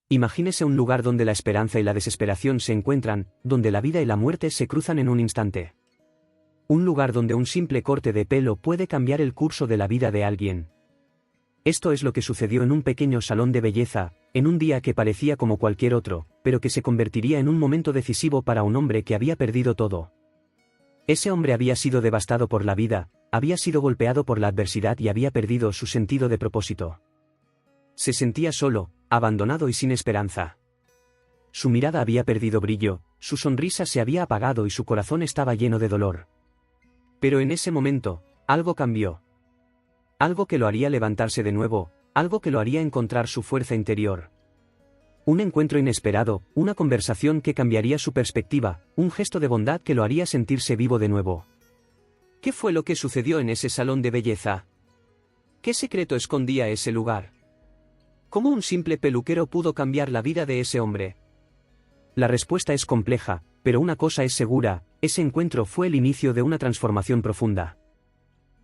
Imagínese un lugar donde la esperanza y la desesperación se encuentran, donde la vida y la muerte se cruzan en un instante. Un lugar donde un simple corte de pelo puede cambiar el curso de la vida de alguien. Esto es lo que sucedió en un pequeño salón de belleza, en un día que parecía como cualquier otro, pero que se convertiría en un momento decisivo para un hombre que había perdido todo. Ese hombre había sido devastado por la vida, había sido golpeado por la adversidad y había perdido su sentido de propósito. Se sentía solo, abandonado y sin esperanza. Su mirada había perdido brillo, su sonrisa se había apagado y su corazón estaba lleno de dolor. Pero en ese momento, algo cambió. Algo que lo haría levantarse de nuevo, algo que lo haría encontrar su fuerza interior. Un encuentro inesperado, una conversación que cambiaría su perspectiva, un gesto de bondad que lo haría sentirse vivo de nuevo. ¿Qué fue lo que sucedió en ese salón de belleza? ¿Qué secreto escondía ese lugar? ¿Cómo un simple peluquero pudo cambiar la vida de ese hombre? La respuesta es compleja, pero una cosa es segura, ese encuentro fue el inicio de una transformación profunda.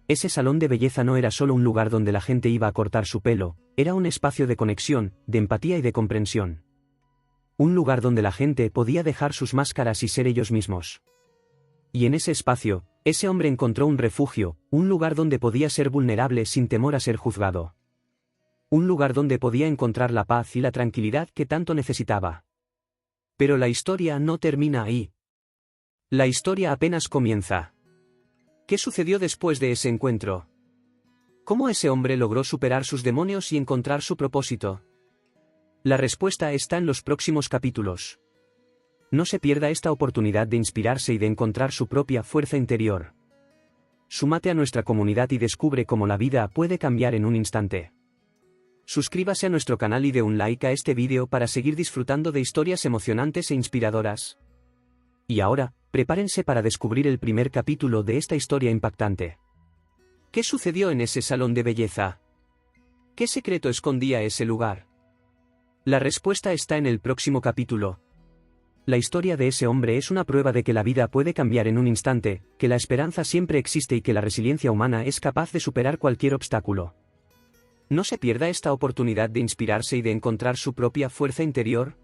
Ese salón de belleza no era solo un lugar donde la gente iba a cortar su pelo, era un espacio de conexión, de empatía y de comprensión. Un lugar donde la gente podía dejar sus máscaras y ser ellos mismos. Y en ese espacio, ese hombre encontró un refugio, un lugar donde podía ser vulnerable sin temor a ser juzgado. Un lugar donde podía encontrar la paz y la tranquilidad que tanto necesitaba. Pero la historia no termina ahí. La historia apenas comienza. ¿Qué sucedió después de ese encuentro? ¿Cómo ese hombre logró superar sus demonios y encontrar su propósito? La respuesta está en los próximos capítulos. No se pierda esta oportunidad de inspirarse y de encontrar su propia fuerza interior. Súmate a nuestra comunidad y descubre cómo la vida puede cambiar en un instante. Suscríbase a nuestro canal y dé un like a este vídeo para seguir disfrutando de historias emocionantes e inspiradoras. Y ahora, prepárense para descubrir el primer capítulo de esta historia impactante. ¿Qué sucedió en ese salón de belleza? ¿Qué secreto escondía ese lugar? La respuesta está en el próximo capítulo. La historia de ese hombre es una prueba de que la vida puede cambiar en un instante, que la esperanza siempre existe y que la resiliencia humana es capaz de superar cualquier obstáculo. No se pierda esta oportunidad de inspirarse y de encontrar su propia fuerza interior.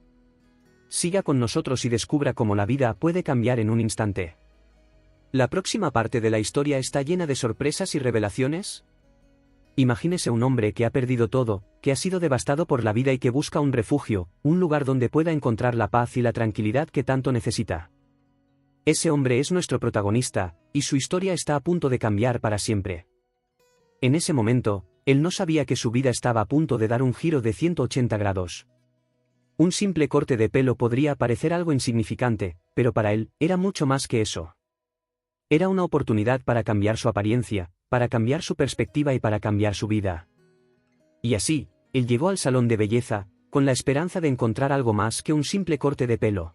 Siga con nosotros y descubra cómo la vida puede cambiar en un instante. La próxima parte de la historia está llena de sorpresas y revelaciones. Imagínese un hombre que ha perdido todo, que ha sido devastado por la vida y que busca un refugio, un lugar donde pueda encontrar la paz y la tranquilidad que tanto necesita. Ese hombre es nuestro protagonista, y su historia está a punto de cambiar para siempre. En ese momento, él no sabía que su vida estaba a punto de dar un giro de 180 grados. Un simple corte de pelo podría parecer algo insignificante, pero para él, era mucho más que eso. Era una oportunidad para cambiar su apariencia, para cambiar su perspectiva y para cambiar su vida. Y así, él llegó al salón de belleza, con la esperanza de encontrar algo más que un simple corte de pelo.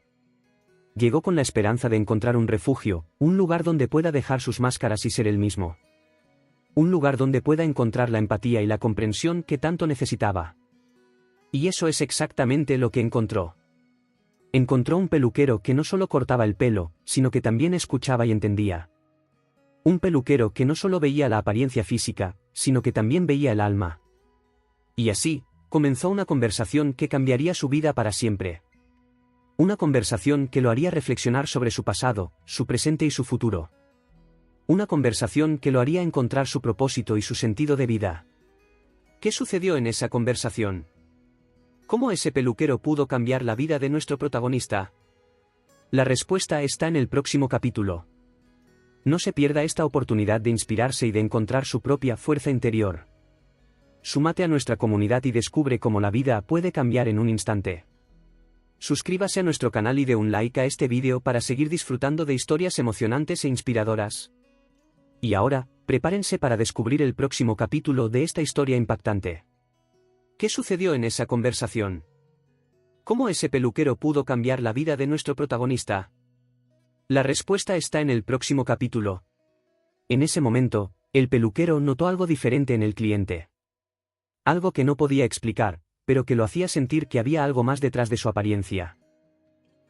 Llegó con la esperanza de encontrar un refugio, un lugar donde pueda dejar sus máscaras y ser él mismo. Un lugar donde pueda encontrar la empatía y la comprensión que tanto necesitaba. Y eso es exactamente lo que encontró. Encontró un peluquero que no solo cortaba el pelo, sino que también escuchaba y entendía. Un peluquero que no solo veía la apariencia física, sino que también veía el alma. Y así, comenzó una conversación que cambiaría su vida para siempre. Una conversación que lo haría reflexionar sobre su pasado, su presente y su futuro. Una conversación que lo haría encontrar su propósito y su sentido de vida. ¿Qué sucedió en esa conversación? ¿Cómo ese peluquero pudo cambiar la vida de nuestro protagonista? La respuesta está en el próximo capítulo. No se pierda esta oportunidad de inspirarse y de encontrar su propia fuerza interior. Súmate a nuestra comunidad y descubre cómo la vida puede cambiar en un instante. Suscríbase a nuestro canal y dé un like a este vídeo para seguir disfrutando de historias emocionantes e inspiradoras. Y ahora, prepárense para descubrir el próximo capítulo de esta historia impactante. ¿Qué sucedió en esa conversación? ¿Cómo ese peluquero pudo cambiar la vida de nuestro protagonista? La respuesta está en el próximo capítulo. En ese momento, el peluquero notó algo diferente en el cliente. Algo que no podía explicar, pero que lo hacía sentir que había algo más detrás de su apariencia.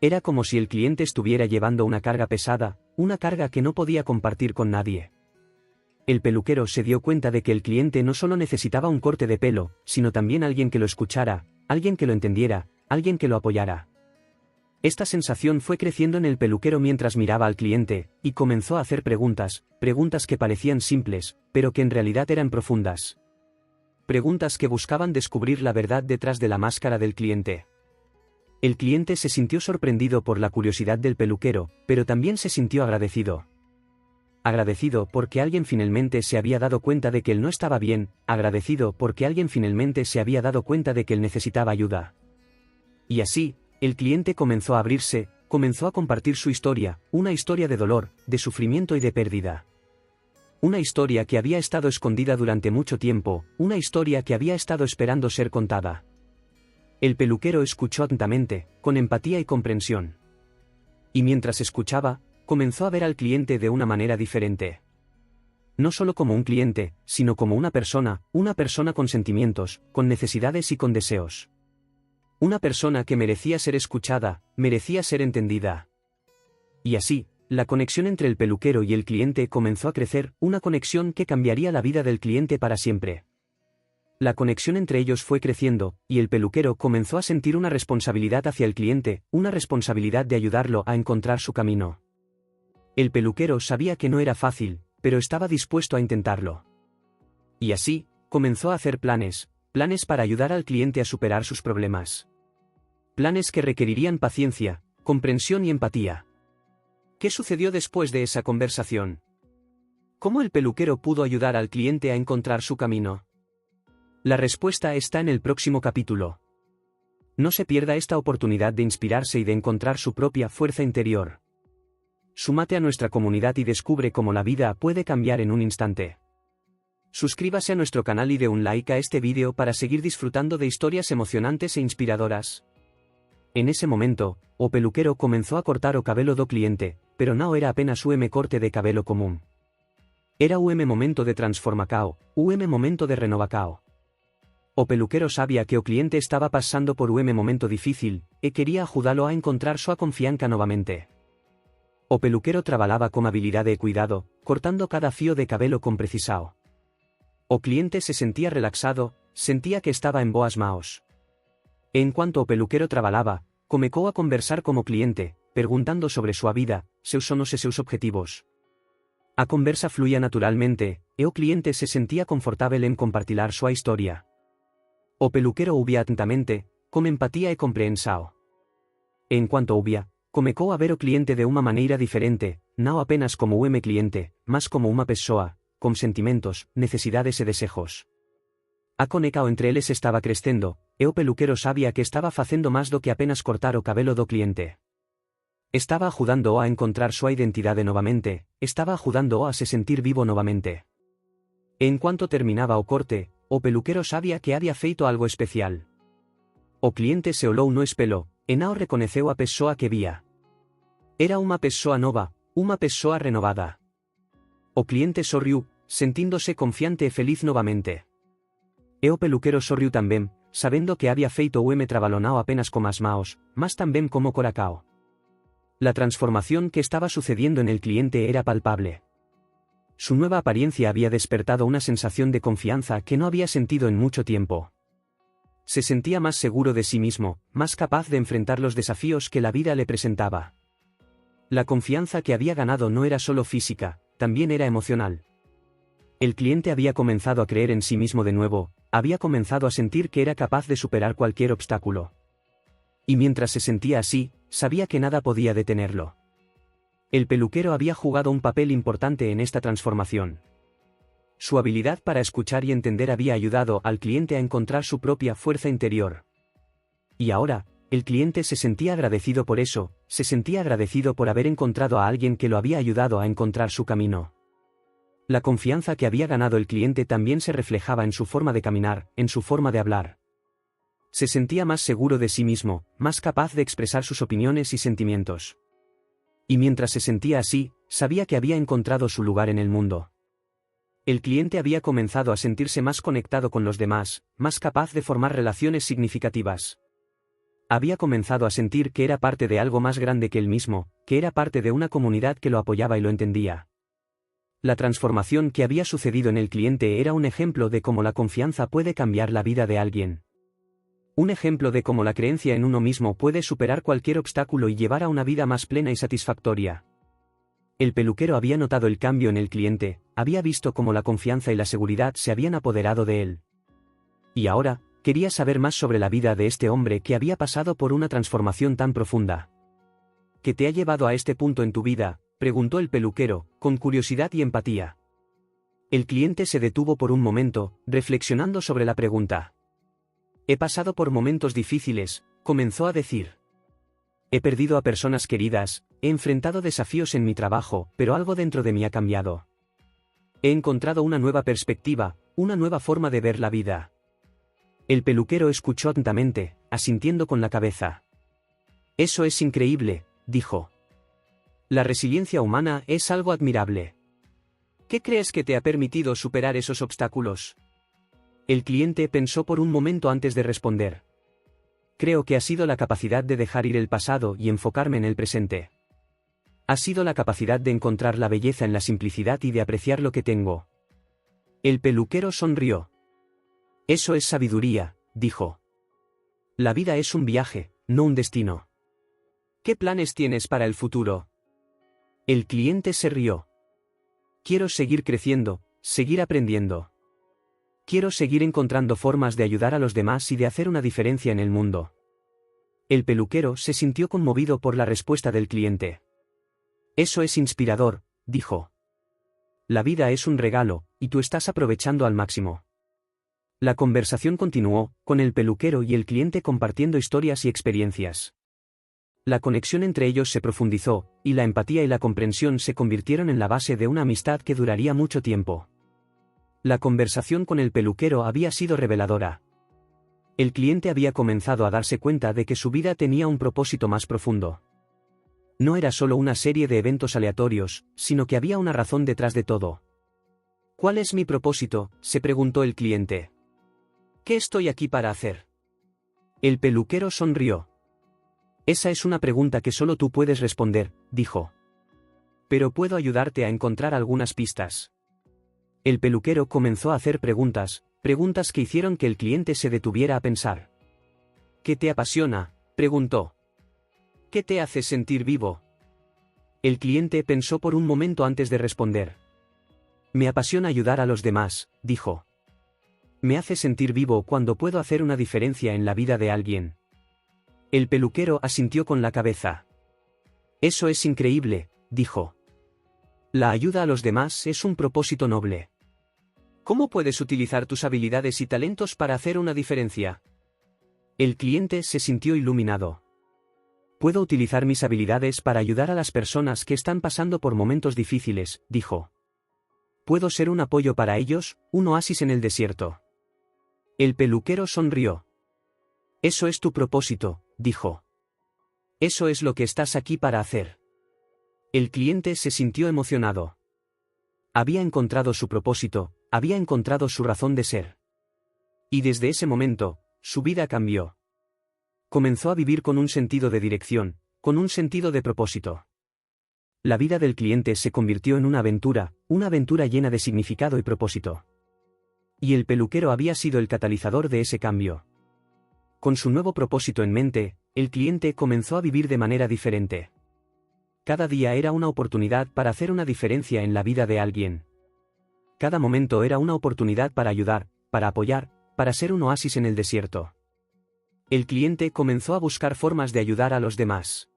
Era como si el cliente estuviera llevando una carga pesada, una carga que no podía compartir con nadie. El peluquero se dio cuenta de que el cliente no solo necesitaba un corte de pelo, sino también alguien que lo escuchara, alguien que lo entendiera, alguien que lo apoyara. Esta sensación fue creciendo en el peluquero mientras miraba al cliente, y comenzó a hacer preguntas que parecían simples, pero que en realidad eran profundas. Preguntas que buscaban descubrir la verdad detrás de la máscara del cliente. El cliente se sintió sorprendido por la curiosidad del peluquero, pero también se sintió agradecido. Agradecido porque alguien finalmente se había dado cuenta de que él no estaba bien, agradecido porque alguien finalmente se había dado cuenta de que él necesitaba ayuda. Y así, el cliente comenzó a abrirse, comenzó a compartir su historia, una historia de dolor, de sufrimiento y de pérdida. Una historia que había estado escondida durante mucho tiempo, una historia que había estado esperando ser contada. El peluquero escuchó atentamente, con empatía y comprensión. Y mientras escuchaba, comenzó a ver al cliente de una manera diferente. No solo como un cliente, sino como una persona con sentimientos, con necesidades y con deseos. Una persona que merecía ser escuchada, merecía ser entendida. Y así, la conexión entre el peluquero y el cliente comenzó a crecer, una conexión que cambiaría la vida del cliente para siempre. La conexión entre ellos fue creciendo, y el peluquero comenzó a sentir una responsabilidad hacia el cliente, una responsabilidad de ayudarlo a encontrar su camino. El peluquero sabía que no era fácil, pero estaba dispuesto a intentarlo. Y así, comenzó a hacer planes para ayudar al cliente a superar sus problemas. Planes que requerirían paciencia, comprensión y empatía. ¿Qué sucedió después de esa conversación? ¿Cómo el peluquero pudo ayudar al cliente a encontrar su camino? La respuesta está en el próximo capítulo. No se pierda esta oportunidad de inspirarse y de encontrar su propia fuerza interior. Súmate a nuestra comunidad y descubre cómo la vida puede cambiar en un instante. Suscríbase a nuestro canal y dé un like a este vídeo para seguir disfrutando de historias emocionantes e inspiradoras. En ese momento, o peluquero comenzó a cortar o cabelo do cliente, pero no era apenas corte de cabelo común. Era momento de transformacao, momento de renovacao. O peluquero sabía que o cliente estaba pasando por momento difícil, e quería ayudarlo a encontrar su confianza nuevamente. O peluquero trabajaba con habilidad de cuidado, cortando cada fío de cabelo con precisao. O cliente se sentía relaxado, sentía que estaba en boas maos. En cuanto o peluquero trabajaba, comenzó a conversar como cliente, preguntando sobre su vida, seus sonos e seus objetivos. A conversa fluía naturalmente, e o cliente se sentía confortable en compartir su historia. O peluquero oía atentamente, con empatía e comprensao. En cuanto oía, comenzó a ver o cliente de una manera diferente, no apenas como cliente, más como una pessoa, con sentimientos, necesidades e desejos. A conecao entre eles estaba crescendo, e o peluquero sabía que estaba facendo más do que apenas cortar o cabelo do cliente. Estaba ajudando a encontrar su identidade novamente, estaba ajudando a se sentir vivo novamente. En cuanto terminaba o corte, o peluquero sabía que había feito algo especial. O cliente se olou no espelo, e nao reconeceu a pessoa que vía. Era unha pessoa nova, unha pessoa renovada. O cliente sorriu, sentíndose confiante e feliz novamente. E o peluquero sorriu tamén, sabendo que había feito traballo non apenas con as maos, mas tamén como coracao. La transformación que estaba sucediendo en el cliente era palpable. Su nueva apariencia había despertado una sensación de confianza que no había sentido en mucho tiempo. Se sentía más seguro de sí mismo, más capaz de enfrentar los desafíos que la vida le presentaba. La confianza que había ganado no era solo física, también era emocional. El cliente había comenzado a creer en sí mismo de nuevo, había comenzado a sentir que era capaz de superar cualquier obstáculo. Y mientras se sentía así, sabía que nada podía detenerlo. El peluquero había jugado un papel importante en esta transformación. Su habilidad para escuchar y entender había ayudado al cliente a encontrar su propia fuerza interior. Y ahora, el cliente se sentía agradecido por eso, se sentía agradecido por haber encontrado a alguien que lo había ayudado a encontrar su camino. La confianza que había ganado el cliente también se reflejaba en su forma de caminar, en su forma de hablar. Se sentía más seguro de sí mismo, más capaz de expresar sus opiniones y sentimientos. Y mientras se sentía así, sabía que había encontrado su lugar en el mundo. El cliente había comenzado a sentirse más conectado con los demás, más capaz de formar relaciones significativas. Había comenzado a sentir que era parte de algo más grande que él mismo, que era parte de una comunidad que lo apoyaba y lo entendía. La transformación que había sucedido en el cliente era un ejemplo de cómo la confianza puede cambiar la vida de alguien. Un ejemplo de cómo la creencia en uno mismo puede superar cualquier obstáculo y llevar a una vida más plena y satisfactoria. El peluquero había notado el cambio en el cliente, había visto cómo la confianza y la seguridad se habían apoderado de él. Y ahora, quería saber más sobre la vida de este hombre que había pasado por una transformación tan profunda. ¿Qué te ha llevado a este punto en tu vida?, preguntó el peluquero, con curiosidad y empatía. El cliente se detuvo por un momento, reflexionando sobre la pregunta. He pasado por momentos difíciles, comenzó a decir. He perdido a personas queridas, he enfrentado desafíos en mi trabajo, pero algo dentro de mí ha cambiado. He encontrado una nueva perspectiva, una nueva forma de ver la vida. El peluquero escuchó atentamente, asintiendo con la cabeza. Eso es increíble, dijo. La resiliencia humana es algo admirable. ¿Qué crees que te ha permitido superar esos obstáculos? El cliente pensó por un momento antes de responder. Creo que ha sido la capacidad de dejar ir el pasado y enfocarme en el presente. Ha sido la capacidad de encontrar la belleza en la simplicidad y de apreciar lo que tengo. El peluquero sonrió. Eso es sabiduría, dijo. La vida es un viaje, no un destino. ¿Qué planes tienes para el futuro? El cliente se rió. Quiero seguir creciendo, seguir aprendiendo. Quiero seguir encontrando formas de ayudar a los demás y de hacer una diferencia en el mundo. El peluquero se sintió conmovido por la respuesta del cliente. Eso es inspirador, dijo. La vida es un regalo, y tú estás aprovechando al máximo. La conversación continuó, con el peluquero y el cliente compartiendo historias y experiencias. La conexión entre ellos se profundizó, y la empatía y la comprensión se convirtieron en la base de una amistad que duraría mucho tiempo. La conversación con el peluquero había sido reveladora. El cliente había comenzado a darse cuenta de que su vida tenía un propósito más profundo. No era solo una serie de eventos aleatorios, sino que había una razón detrás de todo. ¿Cuál es mi propósito?, se preguntó el cliente. ¿Qué estoy aquí para hacer? El peluquero sonrió. Esa es una pregunta que solo tú puedes responder, dijo. Pero puedo ayudarte a encontrar algunas pistas. El peluquero comenzó a hacer preguntas que hicieron que el cliente se detuviera a pensar. ¿Qué te apasiona?, preguntó. ¿Qué te hace sentir vivo? El cliente pensó por un momento antes de responder. Me apasiona ayudar a los demás, dijo. Me hace sentir vivo cuando puedo hacer una diferencia en la vida de alguien. El peluquero asintió con la cabeza. Eso es increíble, dijo. La ayuda a los demás es un propósito noble. ¿Cómo puedes utilizar tus habilidades y talentos para hacer una diferencia? El cliente se sintió iluminado. Puedo utilizar mis habilidades para ayudar a las personas que están pasando por momentos difíciles, dijo. Puedo ser un apoyo para ellos, un oasis en el desierto. El peluquero sonrió. Eso es tu propósito, dijo. Eso es lo que estás aquí para hacer. El cliente se sintió emocionado. Había encontrado su propósito, había encontrado su razón de ser. Y desde ese momento, su vida cambió. Comenzó a vivir con un sentido de dirección, con un sentido de propósito. La vida del cliente se convirtió en una aventura llena de significado y propósito. Y el peluquero había sido el catalizador de ese cambio. Con su nuevo propósito en mente, el cliente comenzó a vivir de manera diferente. Cada día era una oportunidad para hacer una diferencia en la vida de alguien. Cada momento era una oportunidad para ayudar, para apoyar, para ser un oasis en el desierto. El cliente comenzó a buscar formas de ayudar a los demás.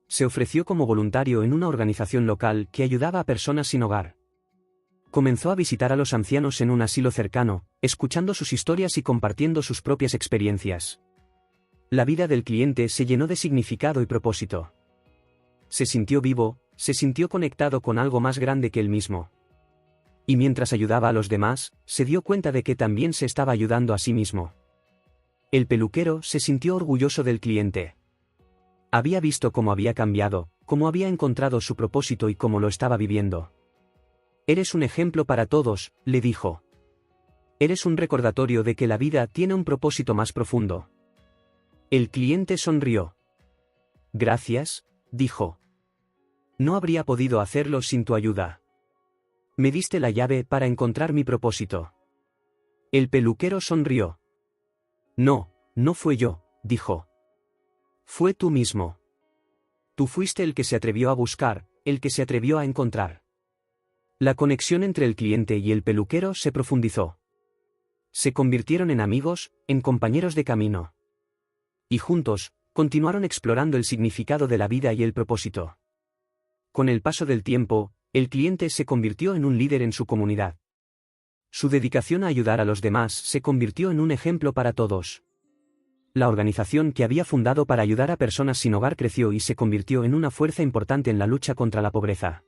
Se ofreció como voluntario en una organización local que ayudaba a personas sin hogar. Comenzó a visitar a los ancianos en un asilo cercano, escuchando sus historias y compartiendo sus propias experiencias. La vida del cliente se llenó de significado y propósito. Se sintió vivo, se sintió conectado con algo más grande que él mismo. Y mientras ayudaba a los demás, se dio cuenta de que también se estaba ayudando a sí mismo. El peluquero se sintió orgulloso del cliente. Había visto cómo había cambiado, cómo había encontrado su propósito y cómo lo estaba viviendo. Eres un ejemplo para todos, le dijo. Eres un recordatorio de que la vida tiene un propósito más profundo. El cliente sonrió. Gracias, dijo. No habría podido hacerlo sin tu ayuda. Me diste la llave para encontrar mi propósito. El peluquero sonrió. No, No fue yo, dijo. Fue tú mismo. Tú fuiste el que se atrevió a buscar, el que se atrevió a encontrar. La conexión entre el cliente y el peluquero se profundizó. Se convirtieron en amigos, en compañeros de camino. Y juntos, continuaron explorando el significado de la vida y el propósito. Con el paso del tiempo, el cliente se convirtió en un líder en su comunidad. Su dedicación a ayudar a los demás se convirtió en un ejemplo para todos. La organización que había fundado para ayudar a personas sin hogar creció y se convirtió en una fuerza importante en la lucha contra la pobreza.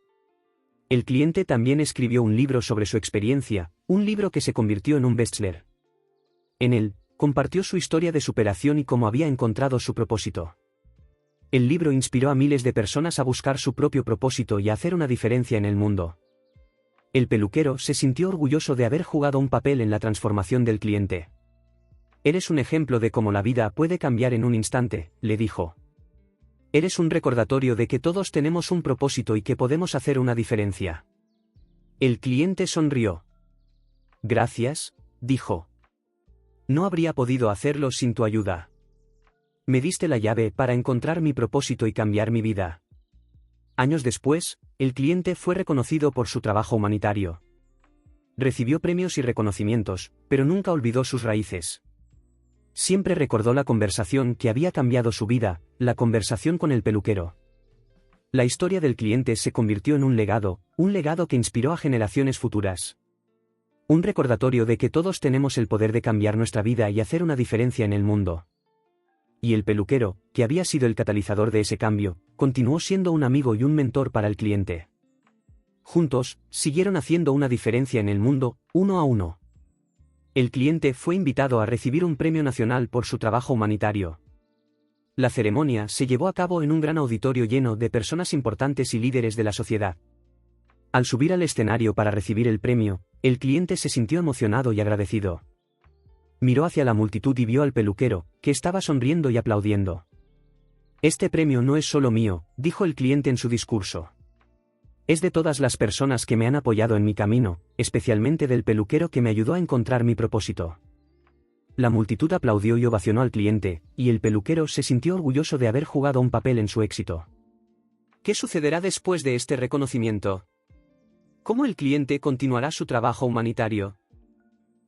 El cliente también escribió un libro sobre su experiencia, un libro que se convirtió en un bestseller. En él, compartió su historia de superación y cómo había encontrado su propósito. El libro inspiró a miles de personas a buscar su propio propósito y a hacer una diferencia en el mundo. El peluquero se sintió orgulloso de haber jugado un papel en la transformación del cliente. Eres un ejemplo de cómo la vida puede cambiar en un instante, le dijo. Eres un recordatorio de que todos tenemos un propósito y que podemos hacer una diferencia. El cliente sonrió. Gracias, dijo. No habría podido hacerlo sin tu ayuda. Me diste la llave para encontrar mi propósito y cambiar mi vida. Años después, el cliente fue reconocido por su trabajo humanitario. Recibió premios y reconocimientos, pero nunca olvidó sus raíces. Siempre recordó la conversación que había cambiado su vida, la conversación con el peluquero. La historia del cliente se convirtió en un legado que inspiró a generaciones futuras. Un recordatorio de que todos tenemos el poder de cambiar nuestra vida y hacer una diferencia en el mundo. Y el peluquero, que había sido el catalizador de ese cambio, continuó siendo un amigo y un mentor para el cliente. Juntos, siguieron haciendo una diferencia en el mundo, uno a uno. El cliente fue invitado a recibir un premio nacional por su trabajo humanitario. La ceremonia se llevó a cabo en un gran auditorio lleno de personas importantes y líderes de la sociedad. Al subir al escenario para recibir el premio, el cliente se sintió emocionado y agradecido. Miró hacia la multitud y vio al peluquero, que estaba sonriendo y aplaudiendo. Este premio no es solo mío, dijo el cliente en su discurso. Es de todas las personas que me han apoyado en mi camino, especialmente del peluquero que me ayudó a encontrar mi propósito. La multitud aplaudió y ovacionó al cliente, y el peluquero se sintió orgulloso de haber jugado un papel en su éxito. ¿Qué sucederá después de este reconocimiento? ¿Cómo el cliente continuará su trabajo humanitario?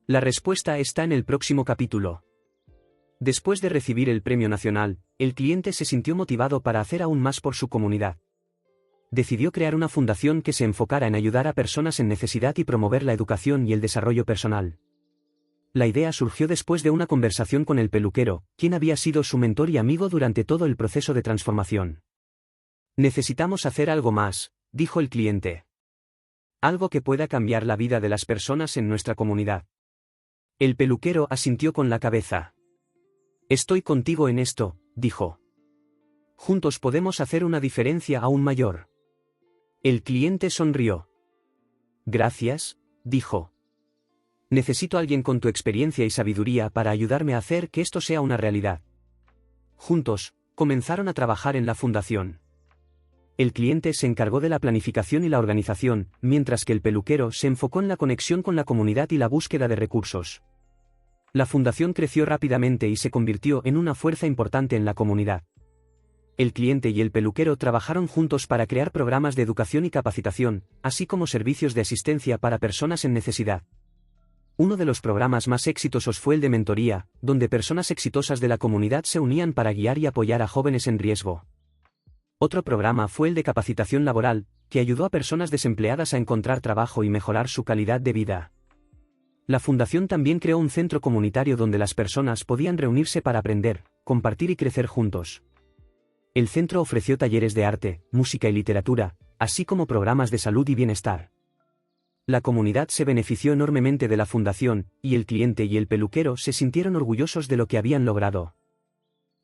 La respuesta está en el próximo capítulo. Después de recibir el premio nacional, el cliente se sintió motivado para hacer aún más por su comunidad. Decidió crear una fundación que se enfocara en ayudar a personas en necesidad y promover la educación y el desarrollo personal. La idea surgió después de una conversación con el peluquero, quien había sido su mentor y amigo durante todo el proceso de transformación. Necesitamos hacer algo más, dijo el cliente. Algo que pueda cambiar la vida de las personas en nuestra comunidad. El peluquero asintió con la cabeza. Estoy contigo en esto, dijo. Juntos podemos hacer una diferencia aún mayor. El cliente sonrió. Gracias, dijo. Necesito a alguien con tu experiencia y sabiduría para ayudarme a hacer que esto sea una realidad. Juntos, comenzaron a trabajar en la fundación. El cliente se encargó de la planificación y la organización, mientras que el peluquero se enfocó en la conexión con la comunidad y la búsqueda de recursos. La fundación creció rápidamente y se convirtió en una fuerza importante en la comunidad. El cliente y el peluquero trabajaron juntos para crear programas de educación y capacitación, así como servicios de asistencia para personas en necesidad. Uno de los programas más exitosos fue el de mentoría, donde personas exitosas de la comunidad se unían para guiar y apoyar a jóvenes en riesgo. Otro programa fue el de capacitación laboral, que ayudó a personas desempleadas a encontrar trabajo y mejorar su calidad de vida. La fundación también creó un centro comunitario donde las personas podían reunirse para aprender, compartir y crecer juntos. El centro ofreció talleres de arte, música y literatura, así como programas de salud y bienestar. La comunidad se benefició enormemente de la fundación, y el cliente y el peluquero se sintieron orgullosos de lo que habían logrado.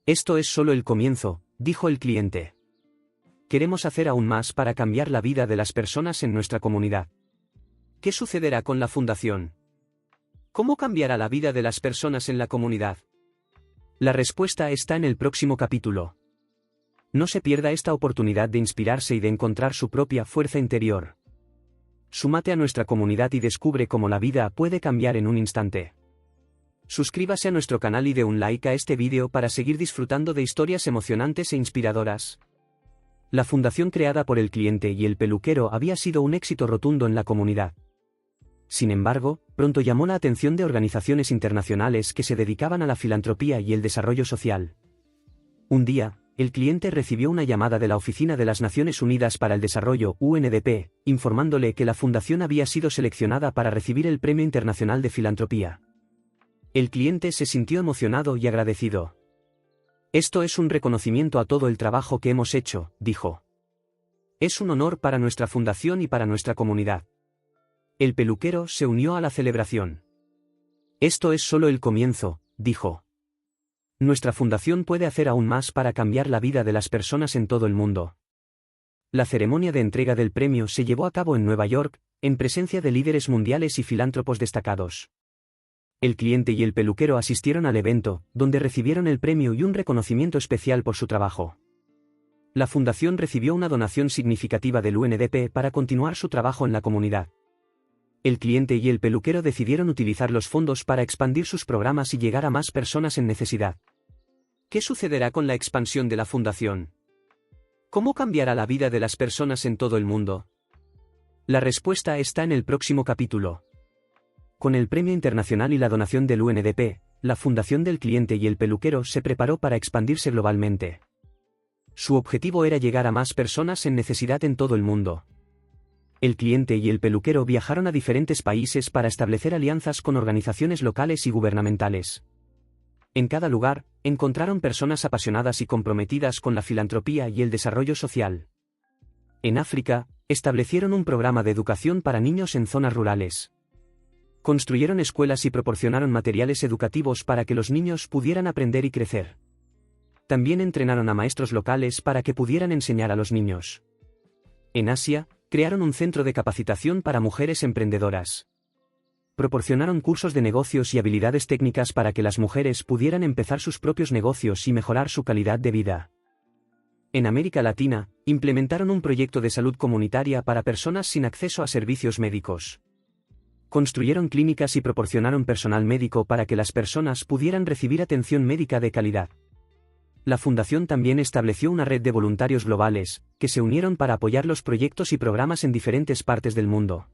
Esto es solo el comienzo, dijo el cliente. Queremos hacer aún más para cambiar la vida de las personas en nuestra comunidad. ¿Qué sucederá con la fundación? ¿Cómo cambiará la vida de las personas en la comunidad? La respuesta está en el próximo capítulo. No se pierda esta oportunidad de inspirarse y de encontrar su propia fuerza interior. Súmate a nuestra comunidad y descubre cómo la vida puede cambiar en un instante. Suscríbase a nuestro canal y dé un like a este vídeo para seguir disfrutando de historias emocionantes e inspiradoras. La fundación creada por el cliente y el peluquero había sido un éxito rotundo en la comunidad. Sin embargo, pronto llamó la atención de organizaciones internacionales que se dedicaban a la filantropía y el desarrollo social. Un día, el cliente recibió una llamada de la Oficina de las Naciones Unidas para el Desarrollo, UNDP, informándole que la fundación había sido seleccionada para recibir el Premio Internacional de Filantropía. El cliente se sintió emocionado y agradecido. «Esto es un reconocimiento a todo el trabajo que hemos hecho», dijo. «Es un honor para nuestra fundación y para nuestra comunidad». El peluquero se unió a la celebración. «Esto es solo el comienzo», dijo. «Nuestra fundación puede hacer aún más para cambiar la vida de las personas en todo el mundo». La ceremonia de entrega del premio se llevó a cabo en Nueva York, en presencia de líderes mundiales y filántropos destacados. El cliente y el peluquero asistieron al evento, donde recibieron el premio y un reconocimiento especial por su trabajo. La fundación recibió una donación significativa del UNDP para continuar su trabajo en la comunidad. El cliente y el peluquero decidieron utilizar los fondos para expandir sus programas y llegar a más personas en necesidad. ¿Qué sucederá con la expansión de la fundación? ¿Cómo cambiará la vida de las personas en todo el mundo? La respuesta está en el próximo capítulo. Con el premio internacional y la donación del UNDP, la fundación del cliente y el peluquero se preparó para expandirse globalmente. Su objetivo era llegar a más personas en necesidad en todo el mundo. El cliente y el peluquero viajaron a diferentes países para establecer alianzas con organizaciones locales y gubernamentales. En cada lugar, encontraron personas apasionadas y comprometidas con la filantropía y el desarrollo social. En África, establecieron un programa de educación para niños en zonas rurales. Construyeron escuelas y proporcionaron materiales educativos para que los niños pudieran aprender y crecer. También entrenaron a maestros locales para que pudieran enseñar a los niños. En Asia, crearon un centro de capacitación para mujeres emprendedoras. Proporcionaron cursos de negocios y habilidades técnicas para que las mujeres pudieran empezar sus propios negocios y mejorar su calidad de vida. En América Latina, implementaron un proyecto de salud comunitaria para personas sin acceso a servicios médicos. Construyeron clínicas y proporcionaron personal médico para que las personas pudieran recibir atención médica de calidad. La fundación también estableció una red de voluntarios globales, que se unieron para apoyar los proyectos y programas en diferentes partes del mundo.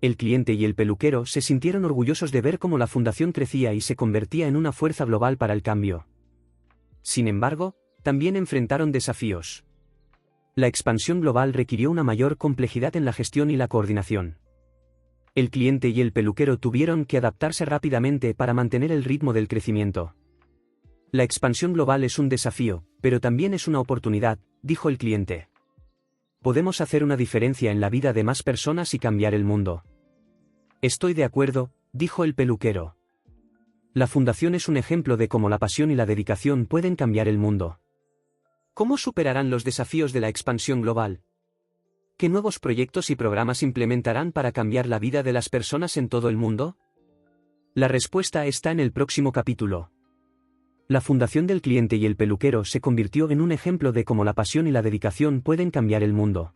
El cliente y el peluquero se sintieron orgullosos de ver cómo la fundación crecía y se convertía en una fuerza global para el cambio. Sin embargo, también enfrentaron desafíos. La expansión global requirió una mayor complejidad en la gestión y la coordinación. El cliente y el peluquero tuvieron que adaptarse rápidamente para mantener el ritmo del crecimiento. La expansión global es un desafío, pero también es una oportunidad, dijo el cliente. Podemos hacer una diferencia en la vida de más personas y cambiar el mundo. Estoy de acuerdo, dijo el peluquero. La fundación es un ejemplo de cómo la pasión y la dedicación pueden cambiar el mundo. ¿Cómo superarán los desafíos de la expansión global? ¿Qué nuevos proyectos y programas implementarán para cambiar la vida de las personas en todo el mundo? La respuesta está en el próximo capítulo. La fundación del cliente y el peluquero se convirtió en un ejemplo de cómo la pasión y la dedicación pueden cambiar el mundo.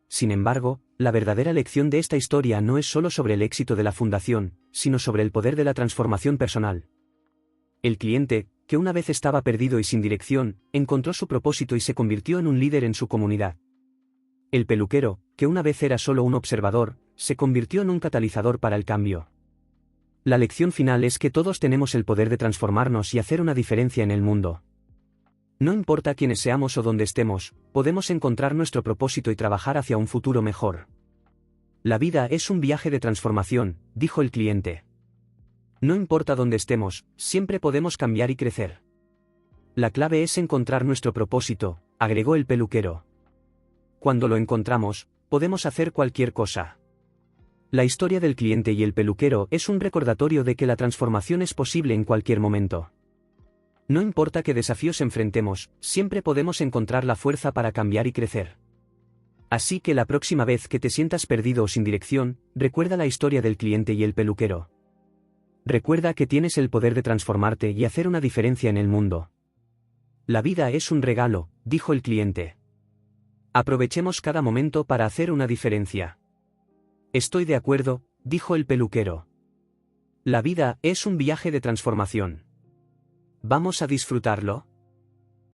Sin embargo, la verdadera lección de esta historia no es solo sobre el éxito de la fundación, sino sobre el poder de la transformación personal. El cliente, que una vez estaba perdido y sin dirección, encontró su propósito y se convirtió en un líder en su comunidad. El peluquero, que una vez era solo un observador, se convirtió en un catalizador para el cambio. La lección final es que todos tenemos el poder de transformarnos y hacer una diferencia en el mundo. No importa quiénes seamos o dónde estemos, podemos encontrar nuestro propósito y trabajar hacia un futuro mejor. La vida es un viaje de transformación, dijo el cliente. No importa dónde estemos, siempre podemos cambiar y crecer. La clave es encontrar nuestro propósito, agregó el peluquero. Cuando lo encontramos, podemos hacer cualquier cosa. La historia del cliente y el peluquero es un recordatorio de que la transformación es posible en cualquier momento. No importa qué desafíos enfrentemos, siempre podemos encontrar la fuerza para cambiar y crecer. Así que la próxima vez que te sientas perdido o sin dirección, recuerda la historia del cliente y el peluquero. Recuerda que tienes el poder de transformarte y hacer una diferencia en el mundo. La vida es un regalo, dijo el cliente. Aprovechemos cada momento para hacer una diferencia. Estoy de acuerdo, dijo el peluquero. La vida es un viaje de transformación. ¿Vamos a disfrutarlo?